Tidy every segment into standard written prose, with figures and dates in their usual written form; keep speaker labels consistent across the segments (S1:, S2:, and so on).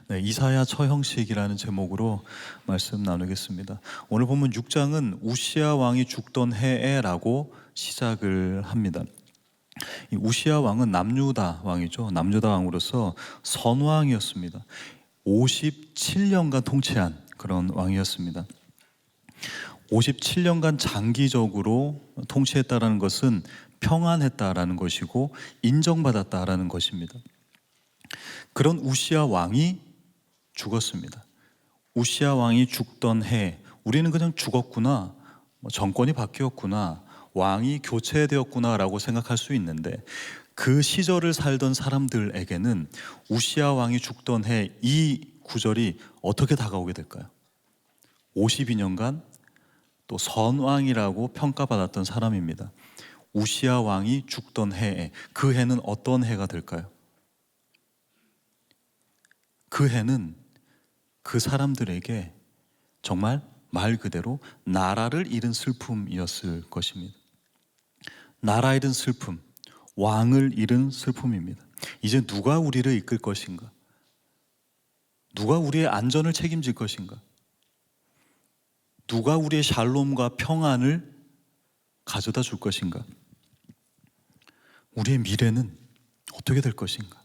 S1: 네, 이사야 처형식이라는 제목으로 말씀 나누겠습니다. 오늘 본문 6장은 우시아 왕이 죽던 해에라고 시작을 합니다. 이 우시아 왕은 남유다 왕이죠. 남유다 왕으로서 선왕이었습니다. 57년간 통치한 그런 왕이었습니다. 57년간 장기적으로 통치했다라는 것은 평안했다라는 것이고 인정받았다라는 것입니다. 그런 우시아 왕이 죽었습니다. 우시아 왕이 죽던 해, 우리는 그냥 죽었구나, 정권이 바뀌었구나, 왕이 교체되었구나 라고 생각할 수 있는데, 그 시절을 살던 사람들에게는 우시아 왕이 죽던 해 이 구절이 어떻게 다가오게 될까요? 52년간 또 선왕이라고 평가받았던 사람입니다. 우시아 왕이 죽던 해에, 그 해는 어떤 해가 될까요? 그 해는 그 사람들에게 정말 말 그대로 나라를 잃은 슬픔이었을 것입니다. 나라 잃은 슬픔, 왕을 잃은 슬픔입니다. 이제 누가 우리를 이끌 것인가? 누가 우리의 안전을 책임질 것인가? 누가 우리의 샬롬과 평안을 가져다 줄 것인가? 우리의 미래는 어떻게 될 것인가?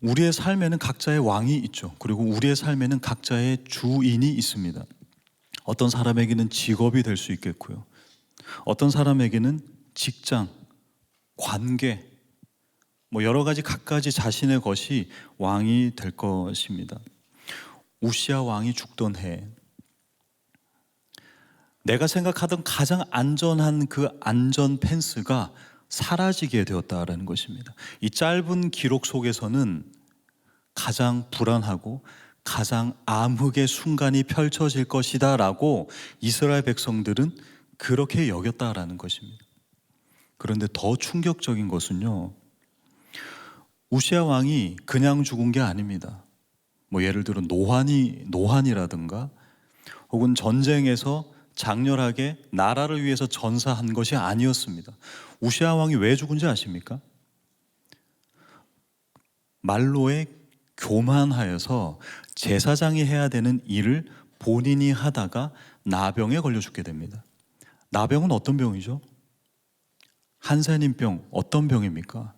S1: 우리의 삶에는 각자의 왕이 있죠. 그리고 우리의 삶에는 각자의 주인이 있습니다. 어떤 사람에게는 직업이 될 수 있겠고요. 어떤 사람에게는 직장, 관계, 여러 가지 각가지 자신의 것이 왕이 될 것입니다. 우시아 왕이 죽던 해, 내가 생각하던 가장 안전한 그 안전 펜스가 사라지게 되었다라는 것입니다. 이 짧은 기록 속에서는 가장 불안하고 가장 암흑의 순간이 펼쳐질 것이다 라고 이스라엘 백성들은 그렇게 여겼다라는 것입니다. 그런데 더 충격적인 것은요, 우시아 왕이 그냥 죽은 게 아닙니다. 예를 들어 노환이라든가 혹은 전쟁에서 장렬하게 나라를 위해서 전사한 것이 아니었습니다. 우시아 왕이 왜 죽은지 아십니까? 말로에 교만하여서 제사장이 해야 되는 일을 본인이 하다가 나병에 걸려 죽게 됩니다. 나병은 어떤 병이죠? 한센인병, 어떤 병입니까?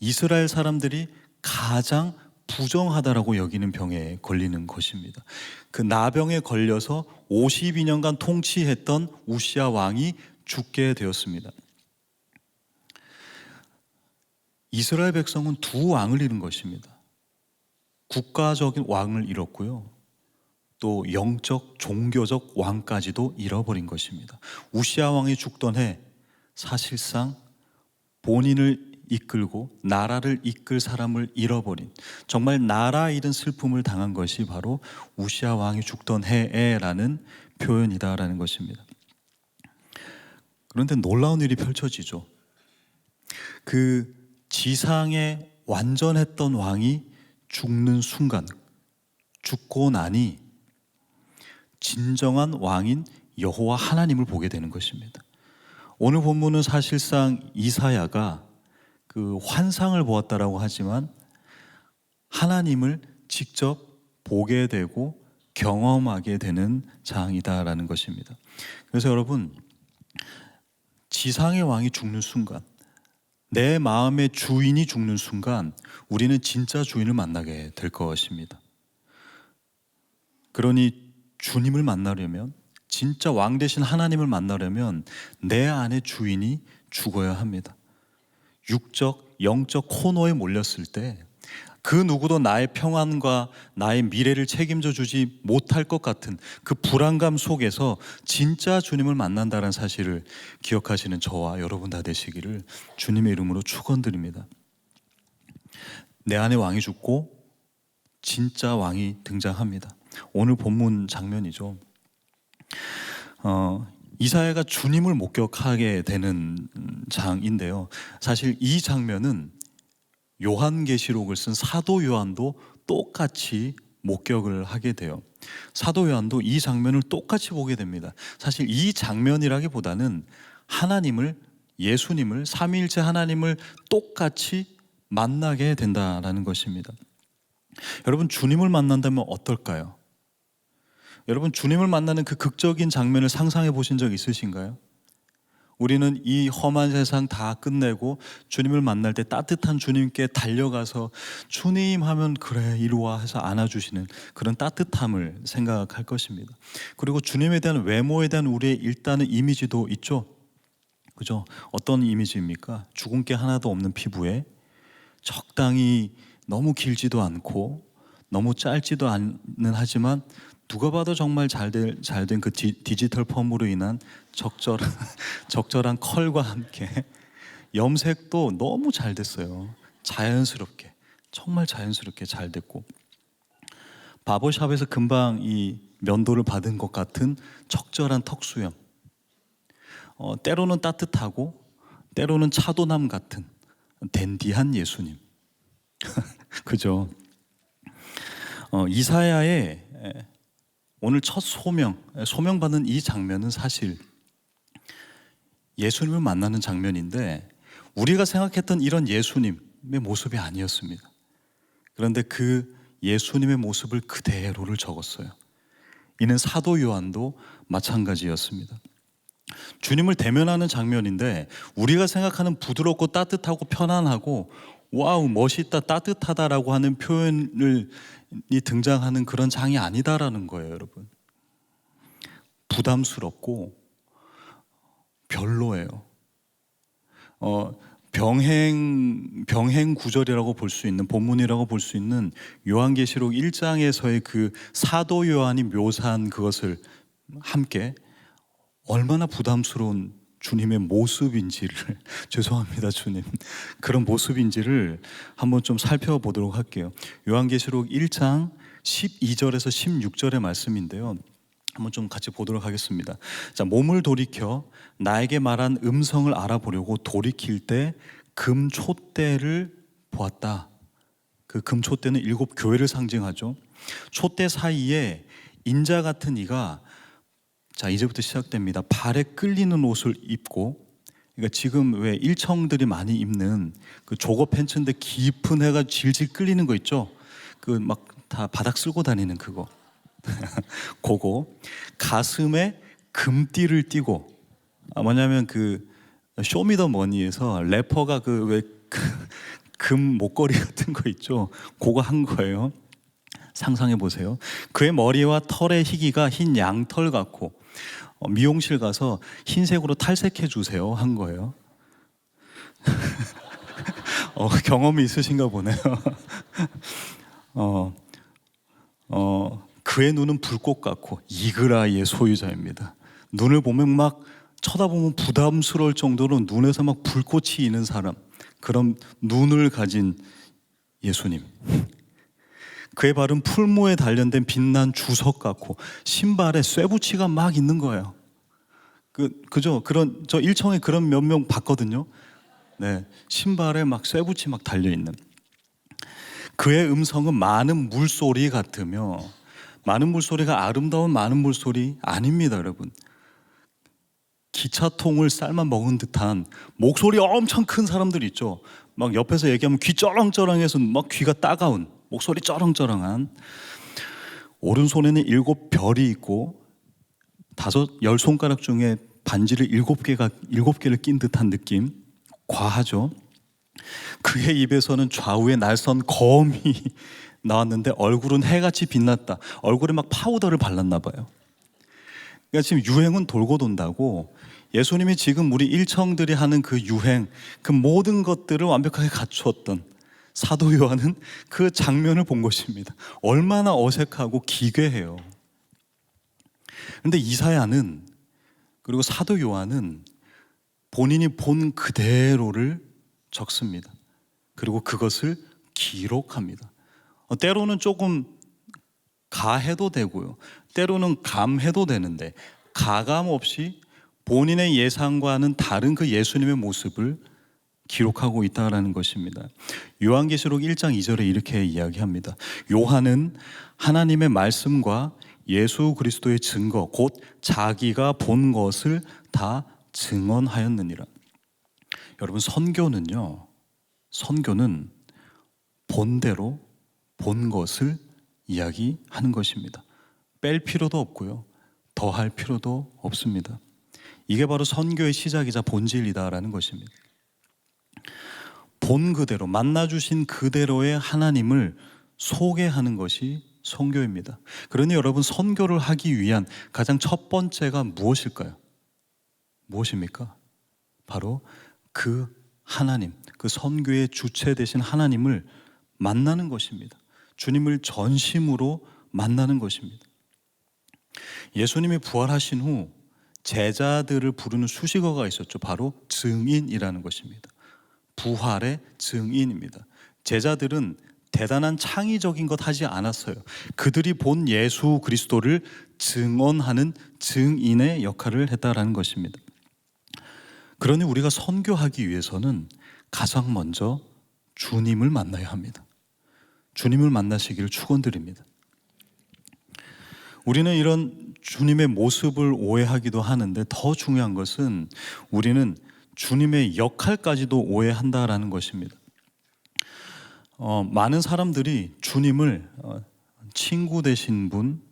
S1: 이스라엘 사람들이 가장 부정하다라고 여기는 병에 걸리는 것입니다. 그 나병에 걸려서 52년간 통치했던 우시아 왕이 죽게 되었습니다. 이스라엘 백성은 두 왕을 잃은 것입니다. 국가적인 왕을 잃었고요, 또 영적, 종교적 왕까지도 잃어버린 것입니다. 우시아 왕이 죽던 해 사실상 본인을 이끌고 나라를 이끌 사람을 잃어버린, 정말 나라 잃은 슬픔을 당한 것이 바로 우시아 왕이 죽던 해에라는 표현이다라는 것입니다. 그런데 놀라운 일이 펼쳐지죠. 그 지상에 완전했던 왕이 죽는 순간, 죽고 나니 진정한 왕인 여호와 하나님을 보게 되는 것입니다. 오늘 본문은 사실상 이사야가 그 환상을 보았다라고 하지만 하나님을 직접 보게 되고 경험하게 되는 장이다라는 것입니다. 그래서 여러분, 지상의 왕이 죽는 순간, 내 마음의 주인이 죽는 순간 우리는 진짜 주인을 만나게 될 것입니다. 그러니 주님을 만나려면, 진짜 왕 되신 하나님을 만나려면 내 안의 주인이 죽어야 합니다. 육적, 영적 코너에 몰렸을 때 그 누구도 나의 평안과 나의 미래를 책임져 주지 못할 것 같은 그 불안감 속에서 진짜 주님을 만난다는 사실을 기억하시는 저와 여러분 다 되시기를 주님의 이름으로 축원드립니다. 내 안에 왕이 죽고 진짜 왕이 등장합니다. 오늘 본문 장면이죠. 이사야가 주님을 목격하게 되는 장인데요, 사실 이 장면은 요한계시록을 쓴 사도 요한도 똑같이 목격을 하게 돼요. 사도 요한도 이 장면을 똑같이 보게 됩니다. 사실 이 장면이라기보다는 하나님을, 예수님을, 삼위일체 하나님을 똑같이 만나게 된다라는 것입니다. 여러분, 주님을 만난다면 어떨까요? 여러분, 주님을 만나는 그 극적인 장면을 상상해 보신 적 있으신가요? 우리는 이 험한 세상 다 끝내고 주님을 만날 때 따뜻한 주님께 달려가서 주님 하면 그래 이리 와 해서 안아주시는 그런 따뜻함을 생각할 것입니다. 그리고 주님에 대한 외모에 대한 우리의 일단은 이미지도 있죠. 그죠? 어떤 이미지입니까? 주근깨 하나도 없는 피부에 적당히 너무 길지도 않고 너무 짧지도 않는 하지만 누가 봐도 정말 잘된 그 디지털 펌으로 인한 적절한 컬과 함께 염색도 너무 잘 됐어요. 자연스럽게, 정말 자연스럽게 잘 됐고 바버샵에서 금방 이 면도를 받은 것 같은 적절한 턱수염, 때로는 따뜻하고 때로는 차도남 같은 댄디한 예수님. 그죠? 이사야의 오늘 첫 소명받는 이 장면은 사실 예수님을 만나는 장면인데 우리가 생각했던 이런 예수님의 모습이 아니었습니다. 그런데 그 예수님의 모습을 그대로를 적었어요. 이는 사도 요한도 마찬가지였습니다. 주님을 대면하는 장면인데 우리가 생각하는 부드럽고 따뜻하고 편안하고 와우 멋있다 따뜻하다라고 하는 표현이 등장하는 그런 장이 아니다라는 거예요, 여러분. 부담스럽고 별로예요. 병행 구절이라고 볼 수 있는 본문이라고 볼 수 있는 요한계시록 1장에서의 그 사도 요한이 묘사한 그것을 함께 얼마나 부담스러운 주님의 모습인지를 죄송합니다 주님 그런 모습인지를 한번 좀 살펴보도록 할게요. 요한계시록 1장 12절에서 16절의 말씀인데요. 한번 좀 같이 보도록 하겠습니다. 자, 몸을 돌이켜 나에게 말한 음성을 알아보려고 돌이킬 때 금촛대를 보았다. 그 금촛대는 7 교회를 상징하죠. 촛대 사이에 인자 같은 이가 자 이제부터 시작됩니다. 발에 끌리는 옷을 입고, 그러니까 지금 왜 일청들이 많이 입는 그 조거 팬츠인데 깊은 해가 질질 끌리는 거 있죠. 그 막 다 바닥 쓸고 다니는 그거. 그거 가슴에 금띠를 띠고, 뭐냐면 그 쇼미더머니에서 래퍼가 그 왜 금 목걸이 같은 거 있죠. 그거 한 거예요. 상상해 보세요. 그의 머리와 털의 희기가 흰 양털 같고 미용실 가서 흰색으로 탈색해 주세요 한 거예요. 경험이 있으신가 보네요. 그의 눈은 불꽃 같고 이그라의 소유자입니다. 눈을 보면 막 쳐다보면 부담스러울 정도로 눈에서 막 불꽃이 있는 사람, 그런 눈을 가진 예수님. 그의 발은 풀무에 단련된 빛난 주석 같고 신발에 쇠붙이가 막 있는 거예요. 그죠? 그런 저 일청에 그런 몇 명 봤거든요. 네, 신발에 막 쇠붙이 막 달려 있는. 그의 음성은 많은 물소리 같으며, 많은 물소리가 아름다운 많은 물소리 아닙니다, 여러분. 기차통을 삶아 먹은 듯한 목소리 엄청 큰 사람들 있죠. 막 옆에서 얘기하면 귀 쩌렁쩌렁해서 막 귀가 따가운 목소리 쩌렁쩌렁한. 오른손에는 7 별이 있고 10 손가락 중에 반지를 7개를 낀 듯한 느낌. 과하죠. 그의 입에서는 좌우에 날선 검이 나왔는데 얼굴은 해같이 빛났다. 얼굴에 막 파우더를 발랐나 봐요. 그러니까 지금 유행은 돌고 돈다고 예수님이 지금 우리 일청들이 하는 그 유행, 그 모든 것들을 완벽하게 갖추었던 사도 요한은 그 장면을 본 것입니다. 얼마나 어색하고 기괴해요. 그런데 이사야는, 그리고 사도 요한은 본인이 본 그대로를 적습니다. 그리고 그것을 기록합니다. 때로는 조금 가해도 되고요, 때로는 감해도 되는데 가감 없이 본인의 예상과는 다른 그 예수님의 모습을 기록하고 있다는 것입니다. 요한계시록 1장 2절에 이렇게 이야기합니다. 요한은 하나님의 말씀과 예수 그리스도의 증거 곧 자기가 본 것을 다 증언하였느니라. 여러분, 선교는 본대로 본 것을 이야기하는 것입니다. 뺄 필요도 없고요. 더할 필요도 없습니다. 이게 바로 선교의 시작이자 본질이다라는 것입니다. 본 그대로, 만나주신 그대로의 하나님을 소개하는 것이 선교입니다. 그러니 여러분, 선교를 하기 위한 가장 첫 번째가 무엇일까요? 무엇입니까? 바로 그 하나님, 그 선교의 주체 되신 하나님을 만나는 것입니다. 주님을 전심으로 만나는 것입니다. 예수님이 부활하신 후 제자들을 부르는 수식어가 있었죠. 바로 증인이라는 것입니다. 부활의 증인입니다. 제자들은 대단한 창의적인 것 하지 않았어요. 그들이 본 예수 그리스도를 증언하는 증인의 역할을 했다라는 것입니다. 그러니 우리가 선교하기 위해서는 가장 먼저 주님을 만나야 합니다. 주님을 만나시기를 축원드립니다. 우리는 이런 주님의 모습을 오해하기도 하는데 더 중요한 것은 우리는 주님의 역할까지도 오해한다라는 것입니다. 많은 사람들이 주님을 친구 되신 분,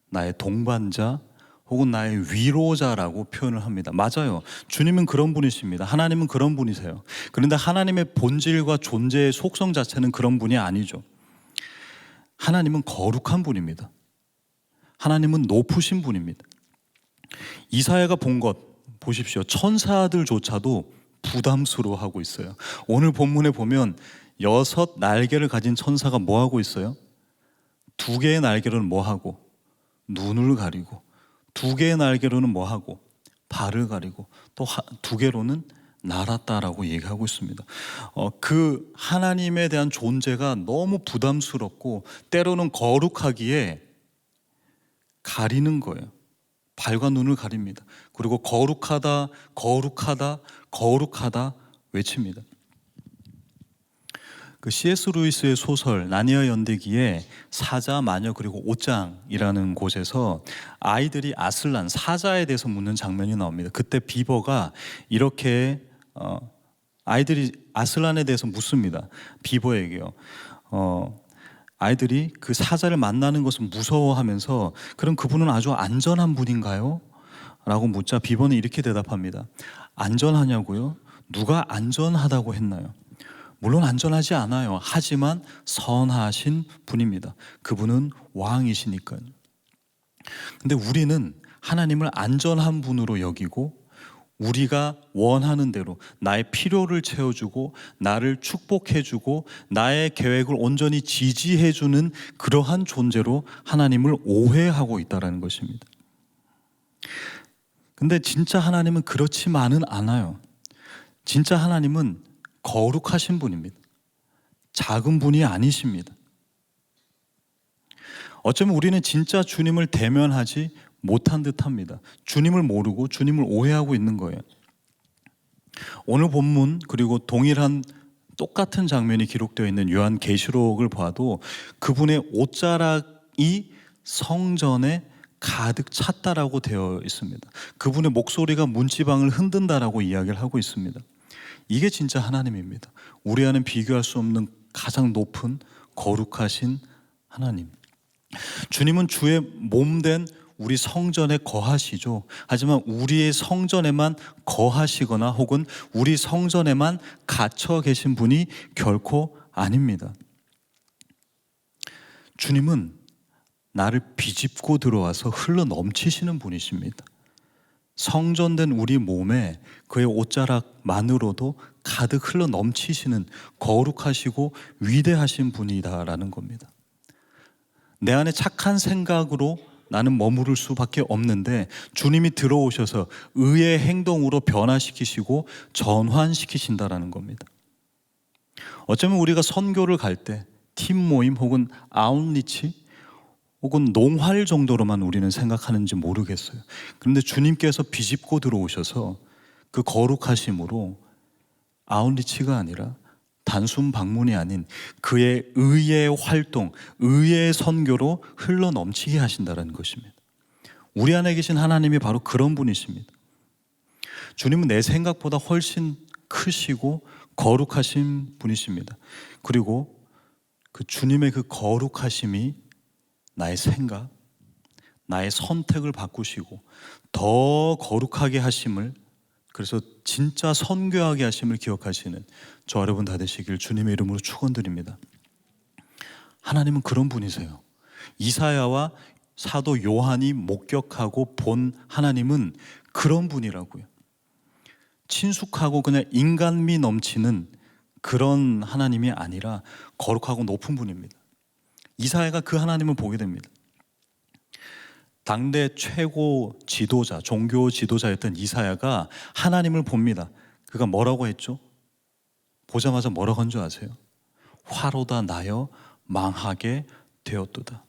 S1: 나의 동반자 혹은 나의 위로자라고 표현을 합니다. 맞아요. 주님은 그런 분이십니다. 하나님은 그런 분이세요. 그런데 하나님의 본질과 존재의 속성 자체는 그런 분이 아니죠. 하나님은 거룩한 분입니다. 하나님은 높으신 분입니다. 이사야가 본 것 보십시오. 천사들조차도 부담스러워하고 있어요. 오늘 본문에 보면 6 날개를 가진 천사가 뭐 하고 있어요? 2개의 날개로는 뭐 하고? 눈을 가리고, 2개의 날개로는 뭐 하고? 발을 가리고, 또 2개로는 날았다라고 얘기하고 있습니다. 그 하나님에 대한 존재가 너무 부담스럽고 때로는 거룩하기에 가리는 거예요. 발과 눈을 가립니다. 그리고 거룩하다, 거룩하다, 거룩하다 외칩니다. 그 C.S. 루이스의 소설 나니아 연대기에 사자, 마녀 그리고 옷장이라는 곳에서 아이들이 아슬란, 사자에 대해서 묻는 장면이 나옵니다. 그때 비버가 이렇게 아이들이 아슬란에 대해서 묻습니다. 비버에게요. 아이들이 그 사자를 만나는 것을 무서워하면서 그럼 그분은 아주 안전한 분인가요? 라고 묻자 비버는 이렇게 대답합니다. 안전하냐고요? 누가 안전하다고 했나요? 물론 안전하지 않아요. 하지만 선하신 분입니다. 그분은 왕이시니까요. 근데 우리는 하나님을 안전한 분으로 여기고 우리가 원하는 대로 나의 필요를 채워주고 나를 축복해주고 나의 계획을 온전히 지지해주는 그러한 존재로 하나님을 오해하고 있다는 것입니다. 근데 진짜 하나님은 그렇지만은 않아요. 진짜 하나님은 거룩하신 분입니다. 작은 분이 아니십니다. 어쩌면 우리는 진짜 주님을 대면하지 못한 듯합니다. 주님을 모르고 주님을 오해하고 있는 거예요. 오늘 본문 그리고 동일한 똑같은 장면이 기록되어 있는 요한계시록을 봐도 그분의 옷자락이 성전에 가득 찼다라고 되어 있습니다. 그분의 목소리가 문지방을 흔든다라고 이야기를 하고 있습니다. 이게 진짜 하나님입니다. 우리와는 비교할 수 없는 가장 높은 거룩하신 하나님. 주님은 주의 몸된 우리 성전에 거하시죠. 하지만 우리의 성전에만 거하시거나 혹은 우리 성전에만 갇혀 계신 분이 결코 아닙니다. 주님은 나를 비집고 들어와서 흘러 넘치시는 분이십니다. 성전된 우리 몸에 그의 옷자락만으로도 가득 흘러 넘치시는 거룩하시고 위대하신 분이다라는 겁니다. 내 안에 착한 생각으로 나는 머무를 수밖에 없는데 주님이 들어오셔서 의의 행동으로 변화시키시고 전환시키신다라는 겁니다. 어쩌면 우리가 선교를 갈 때 팀 모임 혹은 아웃리치 혹은 농활 정도로만 우리는 생각하는지 모르겠어요. 그런데 주님께서 비집고 들어오셔서 그 거룩하심으로 아웃리치가 아니라 단순 방문이 아닌 그의 의의 활동, 의의 선교로 흘러 넘치게 하신다는 것입니다. 우리 안에 계신 하나님이 바로 그런 분이십니다. 주님은 내 생각보다 훨씬 크시고 거룩하신 분이십니다. 그리고 그 주님의 그 거룩하심이 나의 생각, 나의 선택을 바꾸시고 더 거룩하게 하심을, 그래서 진짜 선교하게 하심을 기억하시는 저 여러분 다 되시길 주님의 이름으로 축원드립니다. 하나님은 그런 분이세요. 이사야와 사도 요한이 목격하고 본 하나님은 그런 분이라고요. 친숙하고 그냥 인간미 넘치는 그런 하나님이 아니라 거룩하고 높은 분입니다. 이사야가 그 하나님을 보게 됩니다. 당대 최고 지도자, 종교 지도자였던 이사야가 하나님을 봅니다. 그가 뭐라고 했죠? 보자마자 뭐라고 한 줄 아세요? 화로다 나여 망하게 되었도다.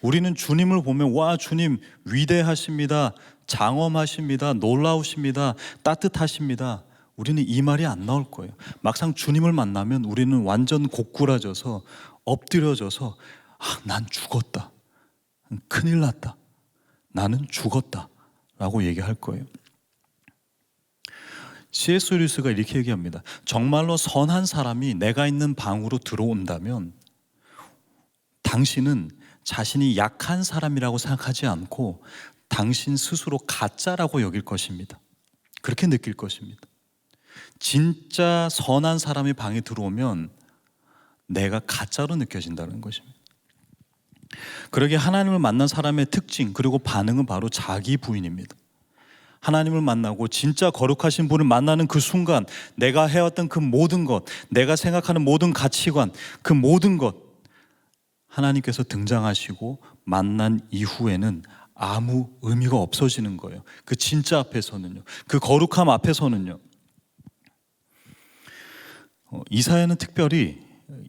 S1: 우리는 주님을 보면 와, 주님 위대하십니다, 장엄하십니다, 놀라우십니다, 따뜻하십니다. 우리는 이 말이 안 나올 거예요. 막상 주님을 만나면 우리는 완전 고꾸라져서 엎드려져서 난 죽었다, 큰일 났다, 나는 죽었다 라고 얘기할 거예요. C.S. 루이스가 이렇게 얘기합니다. 정말로 선한 사람이 내가 있는 방으로 들어온다면 당신은 자신이 약한 사람이라고 생각하지 않고 당신 스스로 가짜라고 여길 것입니다. 그렇게 느낄 것입니다. 진짜 선한 사람이 방에 들어오면 내가 가짜로 느껴진다는 것입니다. 그러게 하나님을 만난 사람의 특징 그리고 반응은 바로 자기 부인입니다. 하나님을 만나고 진짜 거룩하신 분을 만나는 그 순간 내가 해왔던 그 모든 것, 내가 생각하는 모든 가치관, 그 모든 것 하나님께서 등장하시고 만난 이후에는 아무 의미가 없어지는 거예요. 그 진짜 앞에서는요, 그 거룩함 앞에서는요. 이사야는 특별히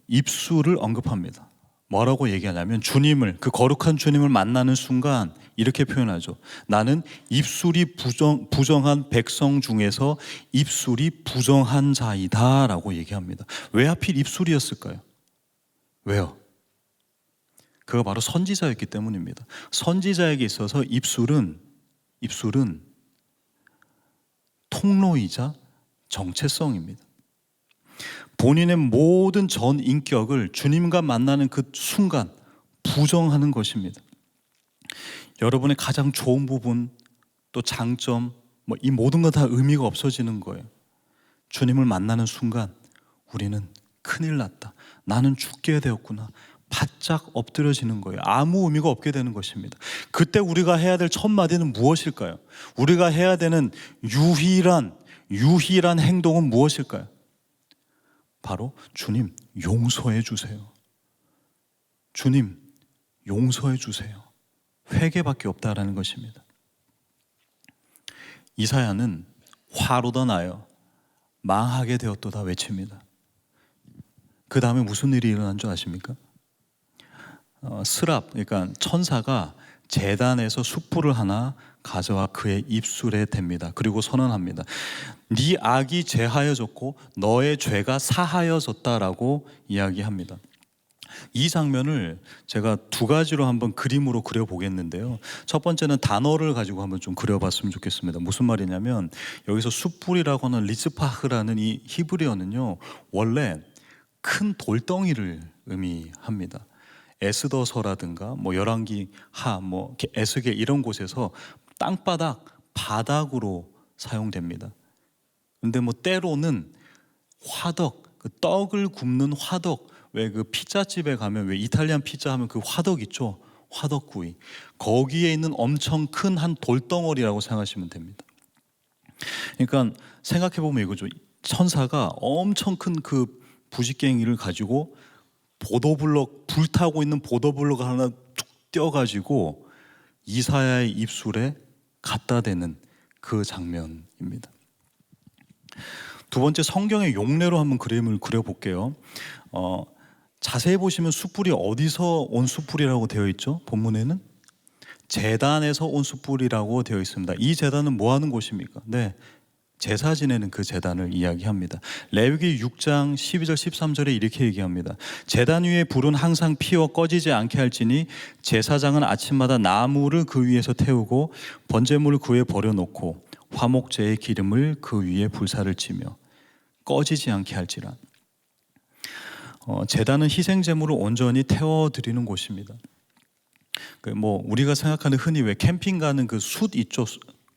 S1: 입술을 언급합니다. 뭐라고 얘기하냐면 주님을, 그 거룩한 주님을 만나는 순간 이렇게 표현하죠. 나는 입술이 부정한 백성 중에서 입술이 부정한 자이다 라고 얘기합니다. 왜 하필 입술이었을까요? 왜요? 그가 바로 선지자였기 때문입니다. 선지자에게 있어서 입술은 통로이자 정체성입니다. 본인의 모든 전 인격을 주님과 만나는 그 순간 부정하는 것입니다. 여러분의 가장 좋은 부분, 또 장점, 이 모든 것 다 의미가 없어지는 거예요. 주님을 만나는 순간 우리는 큰일 났다, 나는 죽게 되었구나, 바짝 엎드려지는 거예요. 아무 의미가 없게 되는 것입니다. 그때 우리가 해야 될 첫 마디는 무엇일까요? 우리가 해야 되는 유일한 행동은 무엇일까요? 바로 주님 용서해 주세요. 주님 용서해 주세요. 회개밖에 없다라는 것입니다. 이사야는 화로다 나여 망하게 되었도다 외칩니다. 그 다음에 무슨 일이 일어난 줄 아십니까? 스랍, 그러니까 천사가 제단에서 숯불을 하나 가져와 그의 입술에 댑니다. 그리고 선언합니다. 네 악이 제하여졌고 너의 죄가 사하여졌다라고 이야기합니다. 이 장면을 제가 두 가지로 한번 그림으로 그려보겠는데요. 첫 번째는 단어를 가지고 한번 좀 그려봤으면 좋겠습니다. 무슨 말이냐면 여기서 숯불이라고 하는 리츠파흐라는 이 히브리어는요, 원래 큰 돌덩이를 의미합니다. 에스더서라든가 열왕기 하, 에스겔 이런 곳에서 땅바닥, 바닥으로 사용됩니다. 근데 때로는 화덕, 그 떡을 굽는 화덕, 왜 그 피자집에 가면 왜 이탈리안 피자 하면 그 화덕 있죠? 화덕구이. 거기에 있는 엄청 큰 한 돌덩어리라고 생각하시면 됩니다. 그러니까 생각해보면 이거죠. 천사가 엄청 큰 그 부싯갱이를 가지고 불타고 있는 보도블럭을 하나 툭 떼어가지고 이사야의 입술에 갖다 대는 그 장면입니다. 두 번째, 성경의 용례로 한번 그림을 그려볼게요. 자세히 보시면 숯불이 어디서 온 숯불이라고 되어 있죠? 본문에는 제단에서 온 숯불이라고 되어 있습니다. 이 제단은 뭐 하는 곳입니까? 네, 제사 지내는 그 제단을 이야기합니다. 레위기 6장 12절 13절에 이렇게 얘기합니다. 제단 위에 불은 항상 피어 꺼지지 않게 할지니 제사장은 아침마다 나무를 그 위에서 태우고 번제물을 그 위에 버려놓고 화목제의 기름을 그 위에 불사를 치며 꺼지지 않게 할지라. 제단은 희생 제물을 온전히 태워드리는 곳입니다. 우리가 생각하는 흔히 왜 캠핑 가는 그 숯 있죠?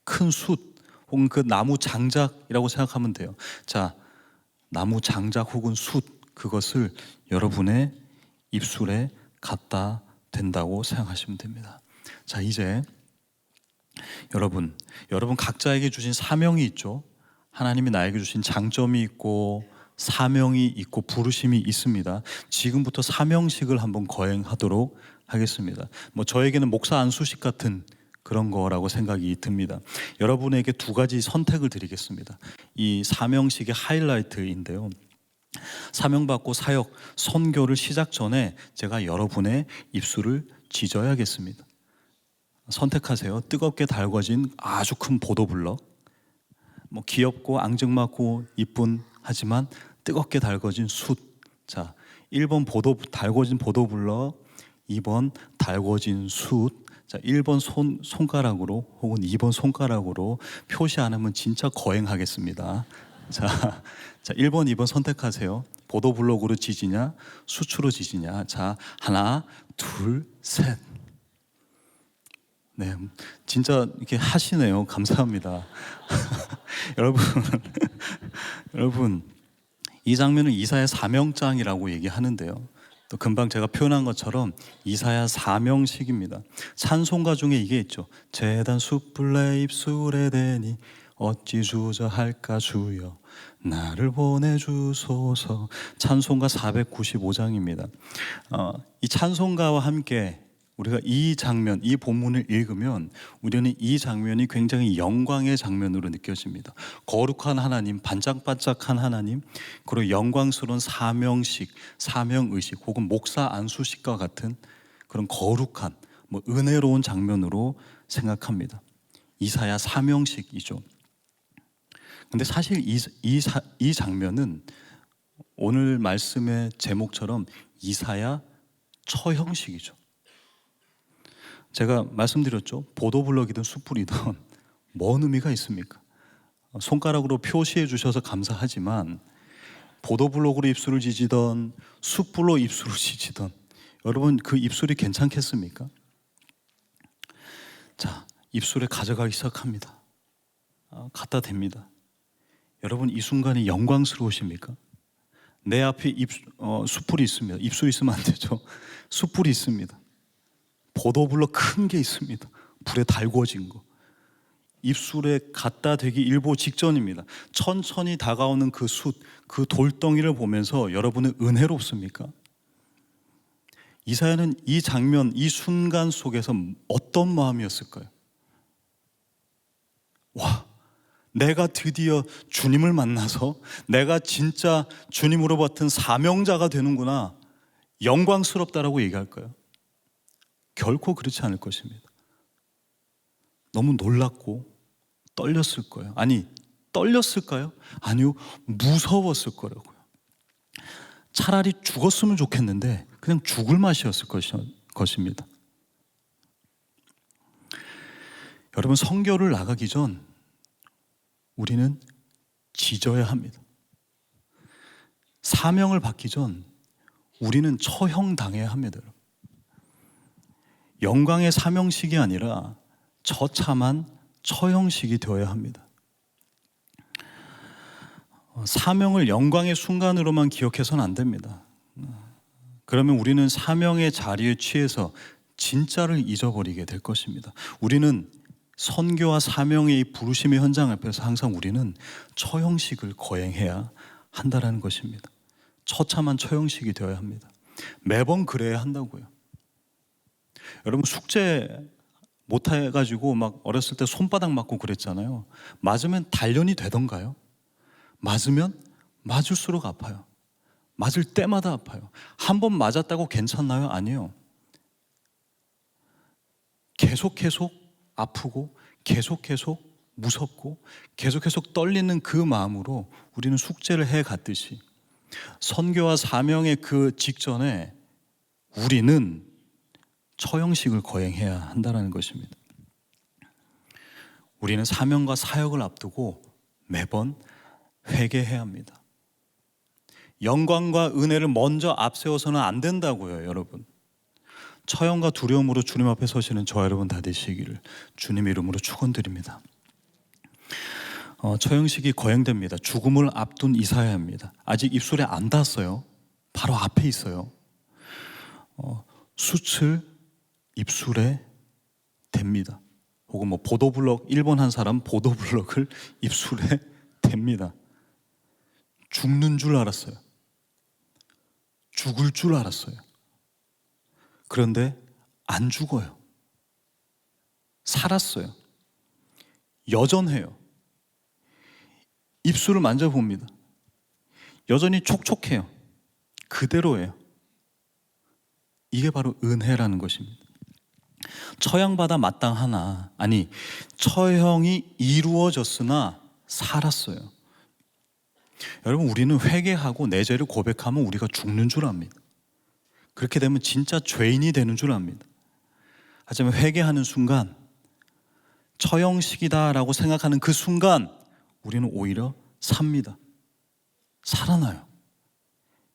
S1: 큰 숯 혹은 그 나무 장작이라고 생각하면 돼요. 자, 나무 장작 혹은 숯, 그것을 여러분의 입술에 갖다 댄다고 생각하시면 됩니다. 자, 이제 여러분 각자에게 주신 사명이 있죠. 하나님이 나에게 주신 장점이 있고 사명이 있고 부르심이 있습니다. 지금부터 사명식을 한번 거행하도록 하겠습니다. 저에게는 목사 안수식 같은 그런 거라고 생각이 듭니다. 여러분에게 두 가지 선택을 드리겠습니다. 이 사명식의 하이라이트인데요. 사명받고 사역, 선교를 시작 전에 제가 여러분의 입술을 지져야겠습니다. 선택하세요. 뜨겁게 달궈진 아주 큰 보도블럭, 귀엽고 앙증맞고 이쁜 하지만 뜨겁게 달궈진 숯. 자, 1번 달궈진 보도블럭, 2번 달궈진 숯. 자, 1번 손가락으로 혹은 2번 손가락으로 표시 안 하면 진짜 거행하겠습니다. 자, 1번, 2번 선택하세요. 보도블럭으로 지지냐, 숯으로 지지냐. 자, 하나, 둘, 셋. 네, 진짜 이렇게 하시네요. 감사합니다. 여러분, 이 장면은 이사야 사명장이라고 얘기하는데요. 또 금방 제가 표현한 것처럼 이사야 사명식입니다. 찬송가 중에 이게 있죠. 제단 숯불 내 입술에 대니 어찌 주저할까 주여 나를 보내주소서. 찬송가 495장입니다. 이 찬송가와 함께 우리가 이 장면, 이 본문을 읽으면 우리는 이 장면이 굉장히 영광의 장면으로 느껴집니다. 거룩한 하나님, 반짝반짝한 하나님, 그리고 영광스러운 사명식, 사명의식 혹은 목사 안수식과 같은 그런 거룩한 은혜로운 장면으로 생각합니다. 이사야 사명식이죠. 근데 사실 이 장면은 오늘 말씀의 제목처럼 이사야 처형식이죠. 제가 말씀드렸죠. 보도블럭이든 숯불이든 뭔 의미가 있습니까? 손가락으로 표시해 주셔서 감사하지만 보도블럭으로 입술을 지지던 숯불로 입술을 지지던 여러분 그 입술이 괜찮겠습니까? 자, 입술에 가져가기 시작합니다. 갖다 댑니다. 여러분 이 순간이 영광스러우십니까? 내 앞에 숯불이 있습니다. 입술이 있으면 안 되죠. 숯불이 있습니다. 보도블럭 큰 게 있습니다. 불에 달궈진 거. 입술에 갖다 대기 일보 직전입니다. 천천히 다가오는 그 숯, 그 돌덩이를 보면서 여러분은 은혜롭습니까? 이사야는 이 장면, 이 순간 속에서 어떤 마음이었을까요? 와, 내가 드디어 주님을 만나서 내가 진짜 주님으로 받은 사명자가 되는구나. 영광스럽다라고 얘기할까요? 결코 그렇지 않을 것입니다. 너무 놀랐고 떨렸을 거예요. 아니, 떨렸을까요? 아니요, 무서웠을 거라고요. 차라리 죽었으면 좋겠는데 그냥 죽을 맛이었을 것입니다. 여러분, 선교를 나가기 전 우리는 지져야 합니다. 사명을 받기 전 우리는 처형당해야 합니다. 영광의 사명식이 아니라 처참한 처형식이 되어야 합니다. 사명을 영광의 순간으로만 기억해서는 안 됩니다. 그러면 우리는 사명의 자리에 취해서 진짜를 잊어버리게 될 것입니다. 우리는 선교와 사명의 이 부르심의 현장 앞에서 항상 우리는 처형식을 거행해야 한다는 것입니다. 처참한 처형식이 되어야 합니다. 매번 그래야 한다고요. 여러분 숙제 못해가지고 막 어렸을 때 손바닥 맞고 그랬잖아요. 맞으면 단련이 되던가요? 맞으면 맞을수록 아파요. 맞을 때마다 아파요. 한 번 맞았다고 괜찮나요? 아니요. 계속 아프고 계속 무섭고 계속 떨리는 그 마음으로 우리는 숙제를 해갔듯이 선교와 사명의 그 직전에 우리는 처형식을 거행해야 한다는 것입니다. 우리는 사명과 사역을 앞두고 매번 회개해야 합니다. 영광과 은혜를 먼저 앞세워서는 안 된다고요, 여러분. 처형과 두려움으로 주님 앞에 서시는 저 여러분 다 되시기를 주님 이름으로 축원드립니다. 처형식이 거행됩니다. 죽음을 앞둔 이사야입니다. 아직 입술에 안 닿았어요. 바로 앞에 있어요. 숯을 입술에 댑니다. 혹은 뭐 보도블럭, 일본 한 사람 보도블럭을 입술에 댑니다. 죽는 줄 알았어요. 죽을 줄 알았어요. 그런데 안 죽어요. 살았어요. 여전해요. 입술을 만져봅니다. 여전히 촉촉해요. 그대로예요. 이게 바로 은혜라는 것입니다. 처형받아 마땅하나, 아니 처형이 이루어졌으나 살았어요. 여러분, 우리는 회개하고 내 죄를 고백하면 우리가 죽는 줄 압니다. 그렇게 되면 진짜 죄인이 되는 줄 압니다. 하지만 회개하는 순간, 처형식이다라고 생각하는 그 순간 우리는 오히려 삽니다. 살아나요.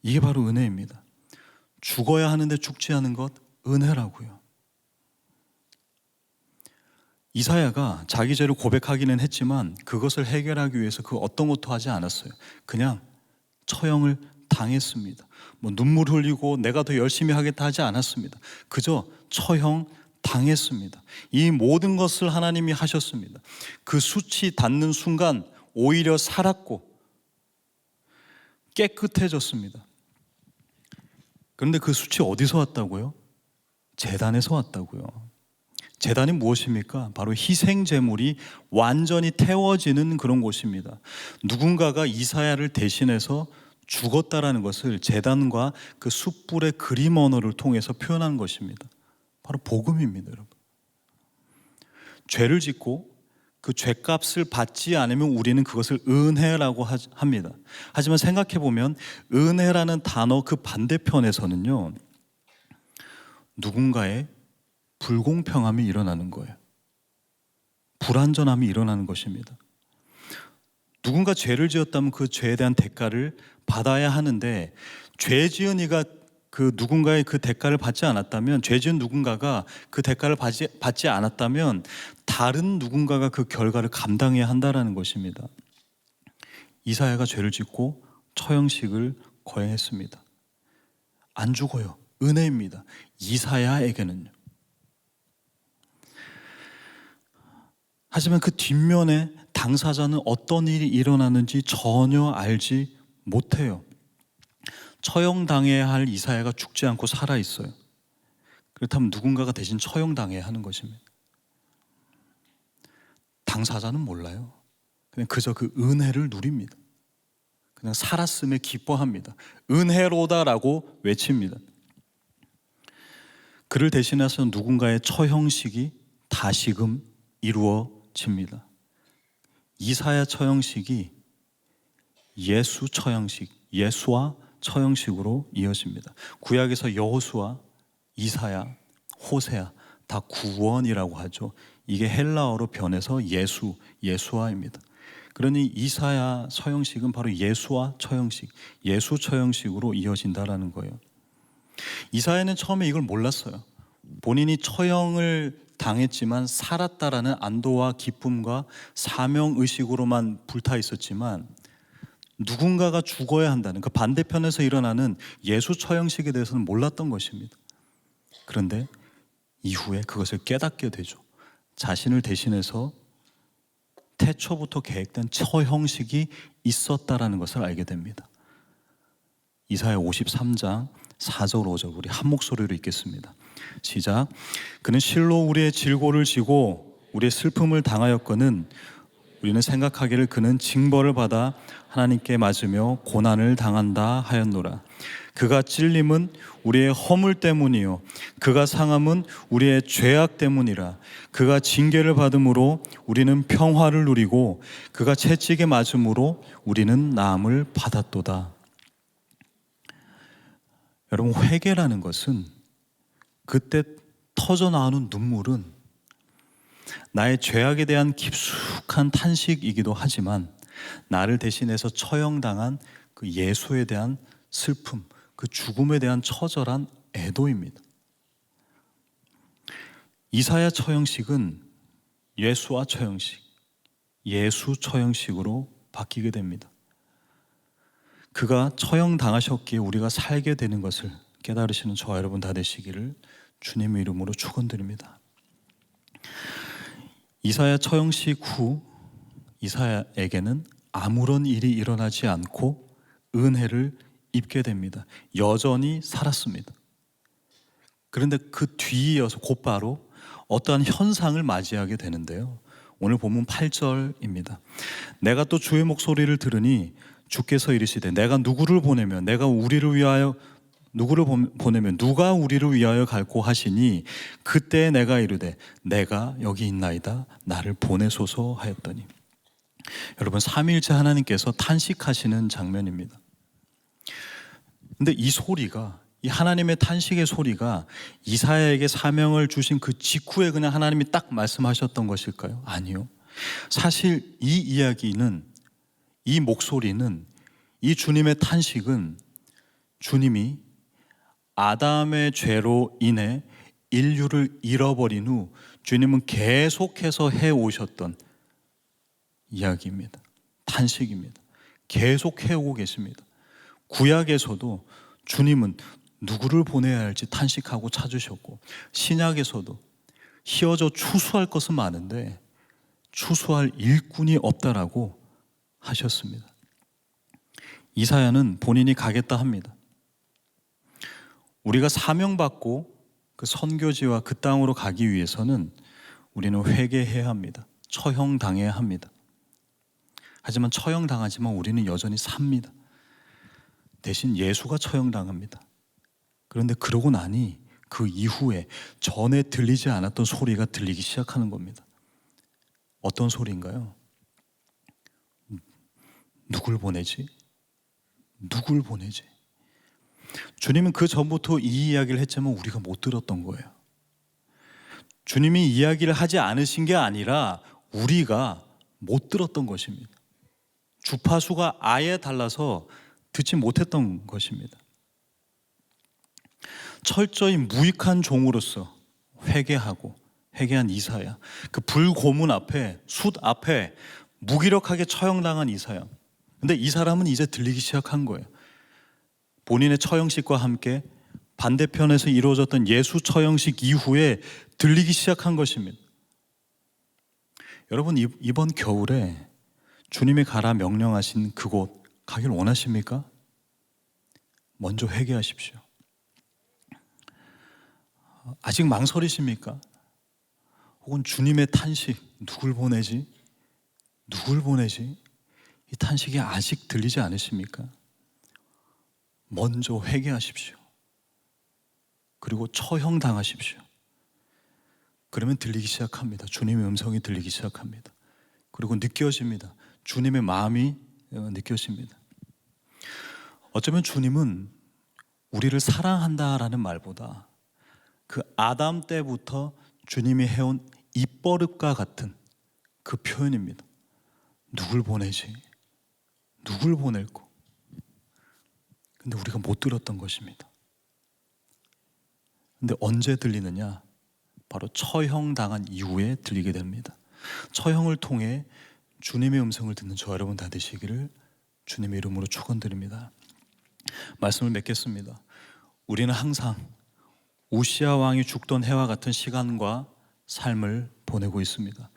S1: 이게 바로 은혜입니다. 죽어야 하는데 죽지 않은 것, 은혜라고요. 이사야가 자기 죄를 고백하기는 했지만 그것을 해결하기 위해서 그 어떤 것도 하지 않았어요. 그냥 처형을 당했습니다. 뭐 눈물 흘리고 내가 더 열심히 하겠다 하지 않았습니다. 그저 처형 당했습니다. 이 모든 것을 하나님이 하셨습니다. 그 숯이 닿는 순간 오히려 살았고 깨끗해졌습니다. 그런데 그 숯이 어디서 왔다고요? 제단에서 왔다고요. 제단이 무엇입니까? 바로 희생 제물이 완전히 태워지는 그런 곳입니다. 누군가가 이사야를 대신해서 죽었다라는 것을 제단과 그 숯불의 그림 언어를 통해서 표현한 것입니다. 바로 복음입니다, 여러분. 죄를 짓고 그 죄값을 받지 않으면 우리는 그것을 은혜라고 합니다. 하지만 생각해 보면 은혜라는 단어 그 반대편에서는요, 누군가의 불공평함이 일어나는 거예요. 불완전함이 일어나는 것입니다. 누군가 죄를 지었다면 그 죄에 대한 대가를 받아야 하는데, 죄 지은 이가 그 누군가의 그 대가를 받지 않았다면, 죄 지은 누군가가 그 대가를 받지 않았다면 다른 누군가가 그 결과를 감당해야 한다는 것입니다. 이사야가 죄를 짓고 처형식을 거행했습니다. 안 죽어요. 은혜입니다. 이사야에게는요. 하지만 그 뒷면에 당사자는 어떤 일이 일어나는지 전혀 알지 못해요. 처형당해야 할 이사야가 죽지 않고 살아있어요. 그렇다면 누군가가 대신 처형당해야 하는 것입니다. 당사자는 몰라요. 그냥 그저 그 은혜를 누립니다. 그냥 살았음에 기뻐합니다. 은혜로다라고 외칩니다. 그를 대신해서 누군가의 처형식이 다시금 이루어집니다. 이사야 처형식이 예수 처형식, 예수와 처형식으로 이어집니다. 구약에서 여호수아, 이사야, 호세아 다 구원이라고 하죠. 이게 헬라어로 변해서 예수, 예수아입니다. 그러니 이사야 처형식은 바로 예수와 처형식, 예수 처형식으로 이어진다라는 거예요. 이사야는 처음에 이걸 몰랐어요. 본인이 처형을 당했지만 살았다라는 안도와 기쁨과 사명의식으로만 불타 있었지만, 누군가가 죽어야 한다는 그 반대편에서 일어나는 예수 처형식에 대해서는 몰랐던 것입니다. 그런데 이후에 그것을 깨닫게 되죠. 자신을 대신해서 태초부터 계획된 처형식이 있었다라는 것을 알게 됩니다. 이사야 53장 4절 5절 우리 한 목소리로 읽겠습니다. 시작. 그는 실로 우리의 질고를 지고 우리의 슬픔을 당하였거늘 우리는 생각하기를 그는 징벌을 받아 하나님께 맞으며 고난을 당한다 하였노라. 그가 찔림은 우리의 허물 때문이요 그가 상함은 우리의 죄악 때문이라. 그가 징계를 받음으로 우리는 평화를 누리고 그가 채찍에 맞음으로 우리는 나음을 받았도다. 여러분, 회개라는 것은, 그때 터져 나오는 눈물은 나의 죄악에 대한 깊숙한 탄식이기도 하지만 나를 대신해서 처형당한 그 예수에 대한 슬픔, 그 죽음에 대한 처절한 애도입니다. 이사야 처형식은 예수와 처형식, 예수 처형식으로 바뀌게 됩니다. 그가 처형당하셨기에 우리가 살게 되는 것을 깨달으시는 저와 여러분 다 되시기를 주님의 이름으로 축원드립니다. 이사야 처형식 후 이사야에게는 아무런 일이 일어나지 않고 은혜를 입게 됩니다. 여전히 살았습니다. 그런데 그 뒤이어서 곧바로 어떠한 현상을 맞이하게 되는데요. 오늘 본문 8절입니다. 내가 또 주의 목소리를 들으니 주께서 이르시되 내가 누구를 보내면 내가 우리를 위하여 누구를 보내면 누가 우리를 위하여 갈고 하시니 그때 내가 이르되 내가 여기 있나이다 나를 보내소서 하였더니. 여러분, 삼위일체 하나님께서 탄식하시는 장면입니다. 근데 이 소리가, 이 하나님의 탄식의 소리가 이사야에게 사명을 주신 그 직후에 그냥 하나님이 딱 말씀하셨던 것일까요? 아니요. 사실 이 이야기는, 이 목소리는, 이 주님의 탄식은 주님이 아담의 죄로 인해 인류를 잃어버린 후 주님은 계속해서 해오셨던 이야기입니다. 탄식입니다. 계속 해오고 계십니다. 구약에서도 주님은 누구를 보내야 할지 탄식하고 찾으셨고, 신약에서도 희어져 추수할 것은 많은데 추수할 일꾼이 없다라고 하셨습니다. 이사야는 본인이 가겠다 합니다. 우리가 사명받고 그 선교지와 그 땅으로 가기 위해서는 우리는 회개해야 합니다. 처형당해야 합니다. 하지만 처형당하지만 우리는 여전히 삽니다. 대신 예수가 처형당합니다. 그런데 그러고 나니 그 이후에 전에 들리지 않았던 소리가 들리기 시작하는 겁니다. 어떤 소리인가요? 누굴 보내지? 누굴 보내지? 주님은 그 전부터 이 이야기를 했지만 우리가 못 들었던 거예요. 주님이 이야기를 하지 않으신 게 아니라 우리가 못 들었던 것입니다. 주파수가 아예 달라서 듣지 못했던 것입니다. 철저히 무익한 종으로서 회개한 이사야, 그 불고문 앞에, 숫 앞에 무기력하게 처형당한 이사야. 근데 이 사람은 이제 들리기 시작한 거예요. 본인의 처형식과 함께 반대편에서 이루어졌던 예수 처형식 이후에 들리기 시작한 것입니다. 여러분, 이번 겨울에 주님이 가라 명령하신 그곳 가길 원하십니까? 먼저 회개하십시오. 아직 망설이십니까? 혹은 주님의 탄식, 누굴 보내지? 누굴 보내지? 이 탄식이 아직 들리지 않으십니까? 먼저 회개하십시오. 그리고 처형당하십시오. 그러면 들리기 시작합니다. 주님의 음성이 들리기 시작합니다. 그리고 느껴집니다. 주님의 마음이 느껴집니다. 어쩌면 주님은 우리를 사랑한다라는 말보다 그 아담 때부터 주님이 해온 입버릇과 같은 그 표현입니다. 누굴 보내지? 누굴 보낼고? 근데 우리가 못 들었던 것입니다. 근데 언제 들리느냐? 바로 처형당한 이후에 들리게 됩니다. 처형을 통해 주님의 음성을 듣는 저 여러분 다 되시기를 주님의 이름으로 축원드립니다. 말씀을 맺겠습니다. 우리는 항상 우시아 왕이 죽던 해와 같은 시간과 삶을 보내고 있습니다.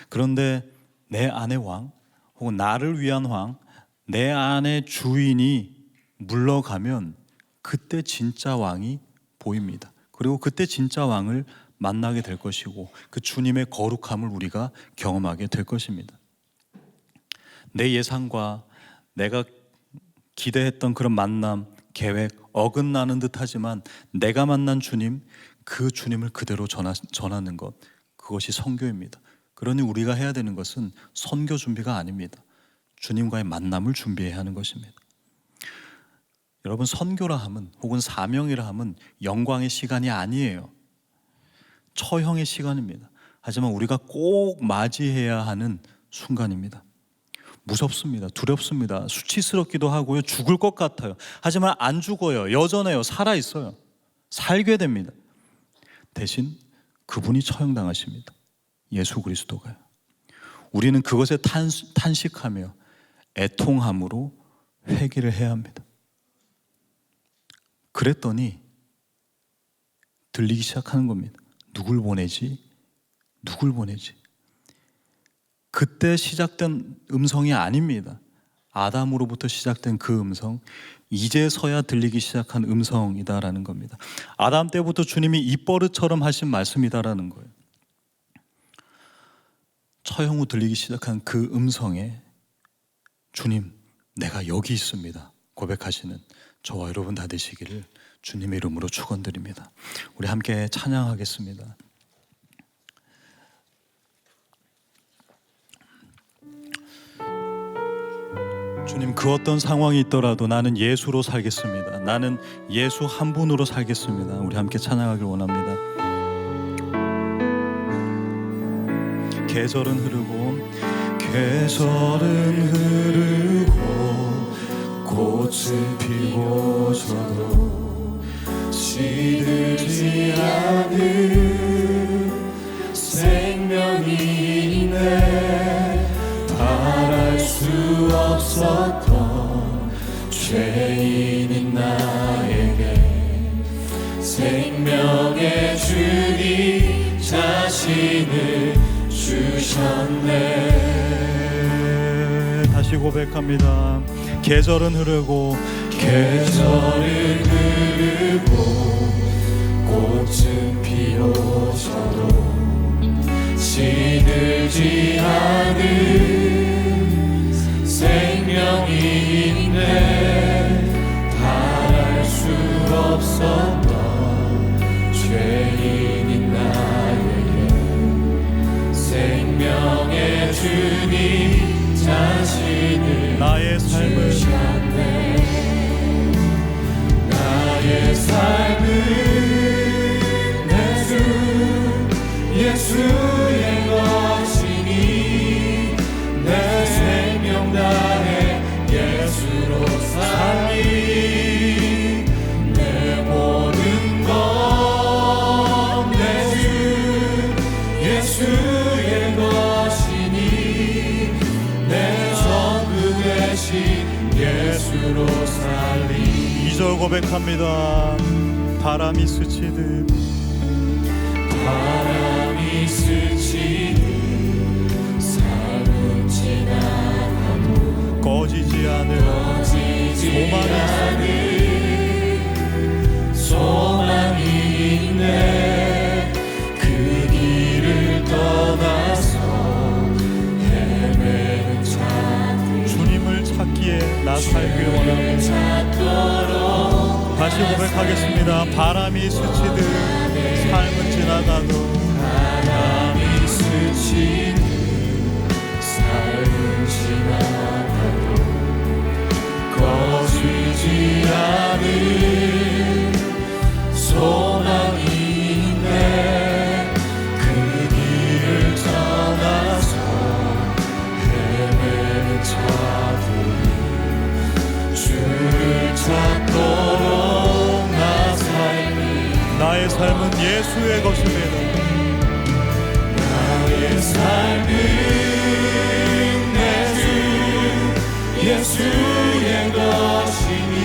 S1: 그런데 내 안의 왕, 혹은 나를 위한 왕, 내 안의 주인이 물러가면 그때 진짜 왕이 보입니다. 그리고 그때 진짜 왕을 만나게 될 것이고 그 주님의 거룩함을 우리가 경험하게 될 것입니다. 내 예상과 내가 기대했던 그런 만남, 계획, 어긋나는 듯하지만 내가 만난 주님, 그 주님을 그대로 전하는 것, 그것이 선교입니다. 그러니 우리가 해야 되는 것은 선교 준비가 아닙니다. 주님과의 만남을 준비해야 하는 것입니다. 여러분, 선교라 함은, 혹은 사명이라 함은 영광의 시간이 아니에요. 처형의 시간입니다. 하지만 우리가 꼭 맞이해야 하는 순간입니다. 무섭습니다. 두렵습니다. 수치스럽기도 하고요. 죽을 것 같아요. 하지만 안 죽어요. 여전해요. 살아있어요. 살게 됩니다. 대신 그분이 처형당하십니다. 예수 그리스도가요. 우리는 그것에 탄식하며 애통함으로 회개를 해야 합니다. 그랬더니 들리기 시작하는 겁니다. 누굴 보내지? 누굴 보내지? 그때 시작된 음성이 아닙니다. 아담으로부터 시작된 그 음성, 이제서야 들리기 시작한 음성이다라는 겁니다. 아담 때부터 주님이 입버릇처럼 하신 말씀이다라는 거예요. 처형 후 들리기 시작한 그 음성에 주님, 내가 여기 있습니다 고백하시는 저와 여러분 다 되시기를 주님의 이름으로 축원드립니다. 우리 함께 찬양하겠습니다. 주님, 그 어떤 상황이 있더라도 나는 예수로 살겠습니다. 나는 예수 한 분으로 살겠습니다. 우리 함께 찬양하길 원합니다. 계절은 흐르고 꽃은 피고 져도 시들지 않은 생명이 있네. 바랄 수 없었던 죄인인 나에게 생명의 주님 자신을 주셨네. 다시 고백합니다. 계절은 흐르고 꽃은 피어져도 시들지 않은 생명이 있네. 바랄 수 없었던 죄인인 나에게 생명의 주님 자신을 나의 삶을 주셨네. 나의 삶은 내 주 예수의 것이니 내 생명 다해 예수로 살리. 내 모든 것 내 주 예수의 것이니 내 전부 되신 예수로 살리. 2절 고백합니다. 바람이 스치듯 삶은 지나가도 꺼지지 않은 소망이 있네. 그 길을 떠나서 헤매는 자들 주님을 찾기에 나 살길 원합니다. 다시 고백하겠습니다. 바람이 스치듯 삶은 지나가도 바람이 스치듯 삶은 지나가도 꺼지지 않은 소망이 있네. 그 길을 떠나서 헤매는 자들이 주를 찾도록 나의 삶은 예수의 것입니다. 나의 삶은 내 주 예수의 것이니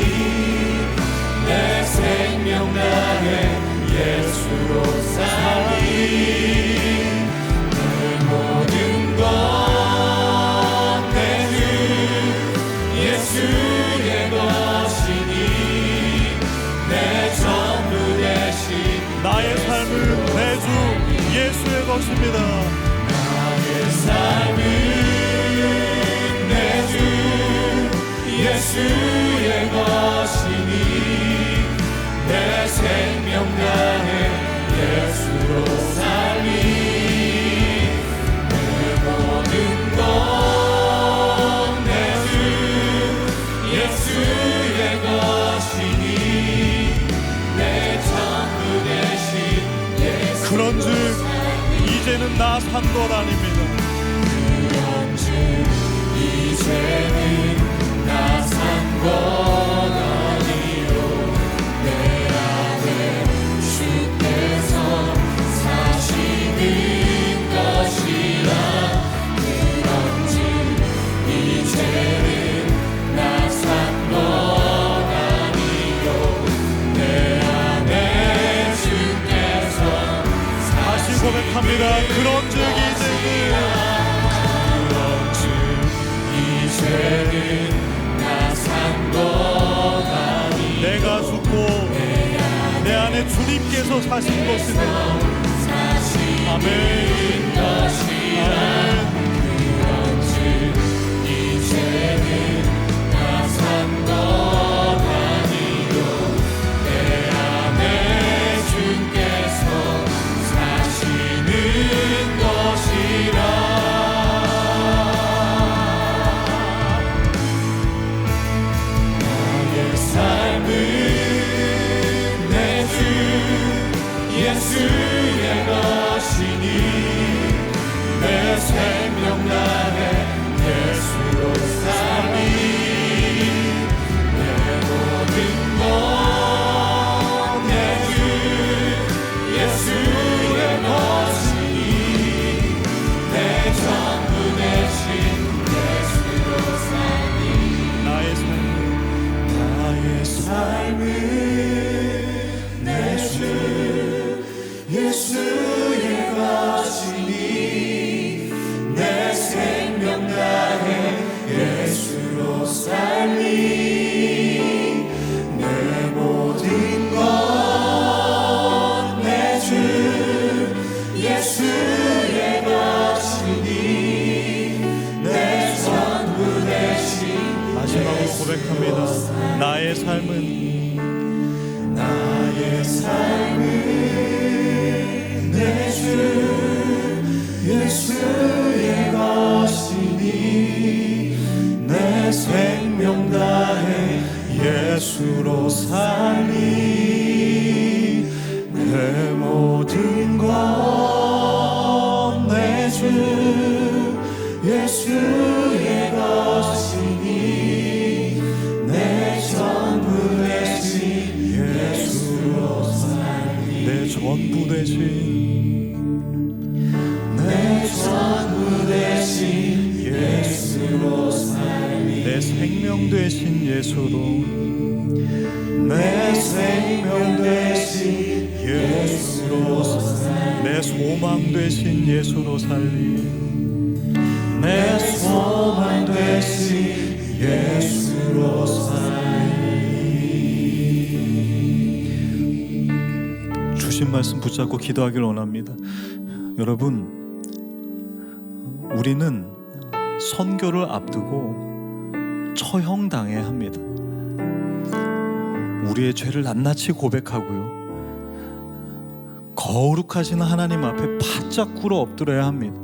S1: 내 생명 다해 예수로 살리. 내 모든 것 내 주 예수의 것이니 내 전부 나의 삶은 내 주 예수의 것입니다. 나의 삶은 내 주 예수의 것이니 내 생명 다해 예수로 살리. 내 모든 것 내 주 예수의 것이니 내 전부 되신 그런즉 이제는 나 산 것 아닙니다. 그런즉 이제는 이제는 나 산 것 아니요 내 안에 주께서 사시는 것이라 그런즉 이제는 나 산 것 아니요 내 안에 주께서 다시 고백합니다. 그런즉 이제는 나 산 것 아니요 내가 죽고 내 안에 주님께서 사신 것이네. 아멘. 그런즉 이제는 나 산 것 아니요 내 안에 주께서 사시는 것이라. 삶은 내 주 예수의 것이니 내 생명 나의 예수로 사니 내 모든 것 내 주 예수의 것이니 내 전부 되신 예수로 사니 나의 삶은 내 주 예수의 것이니 내 생명 다해 예수로 살리 내 모든 것 내 주 예수의 것이니 내 전부 되신 마지막으로 고백합니다. 나의 삶은 내 주 예수의 것이니 내 생명 다해 예수로 살리 내 모든 것 내 주 예수의 것이니 내 전부 되신 예수로 살리 내 전부 되신 예수로 살리 내 생명 되신 예수로 내 생명 되신 예수로 살리 내 소망 되신 예수로 살리 내 소망 되신 예수로 살리. 주신 말씀 붙잡고 기도하길 원합니다. 여러분, 우리는 선교를 앞두고 처형당해야 합니다. 우리의 죄를 낱낱이 고백하고요, 거룩하신 하나님 앞에 바짝 꿇어 엎드려야 합니다.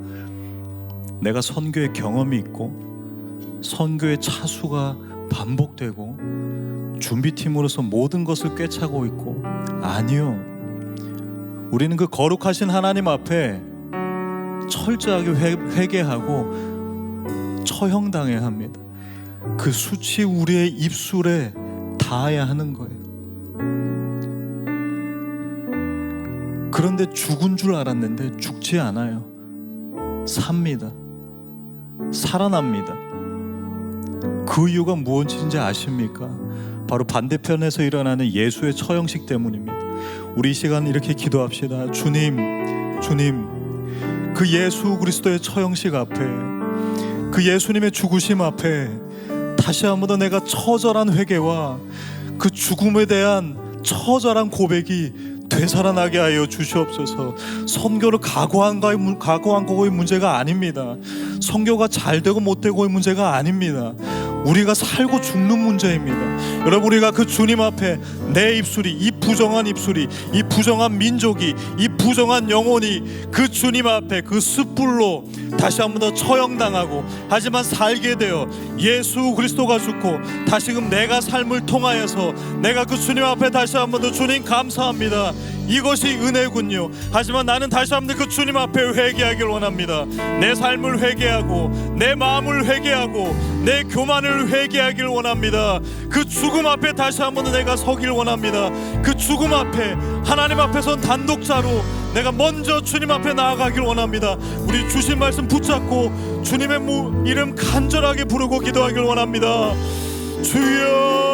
S1: 내가 선교의 경험이 있고 선교의 차수가 반복되고 준비팀으로서 모든 것을 꿰차고 있고, 아니요, 우리는 그 거룩하신 하나님 앞에 철저하게 회개하고 처형당해야 합니다. 그 수치 우리의 입술에 닿아야 하는 거예요. 그런데 죽은 줄 알았는데 죽지 않아요. 삽니다. 살아납니다. 그 이유가 무엇인지 아십니까? 바로 반대편에서 일어나는 예수의 처형식 때문입니다. 우리 이 시간 이렇게 기도합시다. 주님, 그 예수 그리스도의 처형식 앞에, 그 예수님의 죽으심 앞에 다시 한 번 더 내가 처절한 회개와 그 죽음에 대한 처절한 고백이 되살아나게 하여 주시옵소서. 선교를 각오한 거의 문제가 아닙니다. 선교가 잘 되고 못 되고의 문제가 아닙니다. 우리가 살고 죽는 문제입니다. 여러분, 우리가 그 주님 앞에 내 입술이, 이 부정한 입술이, 이 부정한 민족이, 이 부정한 영혼이 그 주님 앞에 그 숯불로 다시 한 번 더 처형당하고, 하지만 살게 되어 예수 그리스도가 죽고 다시금 내가 삶을 통하여서 내가 그 주님 앞에 다시 한 번 더, 주님 감사합니다, 이것이 은혜군요. 하지만 나는 다시 한번 그 주님 앞에 회개하길 원합니다. 내 삶을 회개하고 내 마음을 회개하고 내 교만을 회개하길 원합니다. 그 죽음 앞에 다시 한번 내가 서길 원합니다. 그 죽음 앞에 하나님 앞에 선 단독자로 내가 먼저 주님 앞에 나아가길 원합니다. 우리 주신 말씀 붙잡고 주님의 이름 간절하게 부르고 기도하길 원합니다. 주여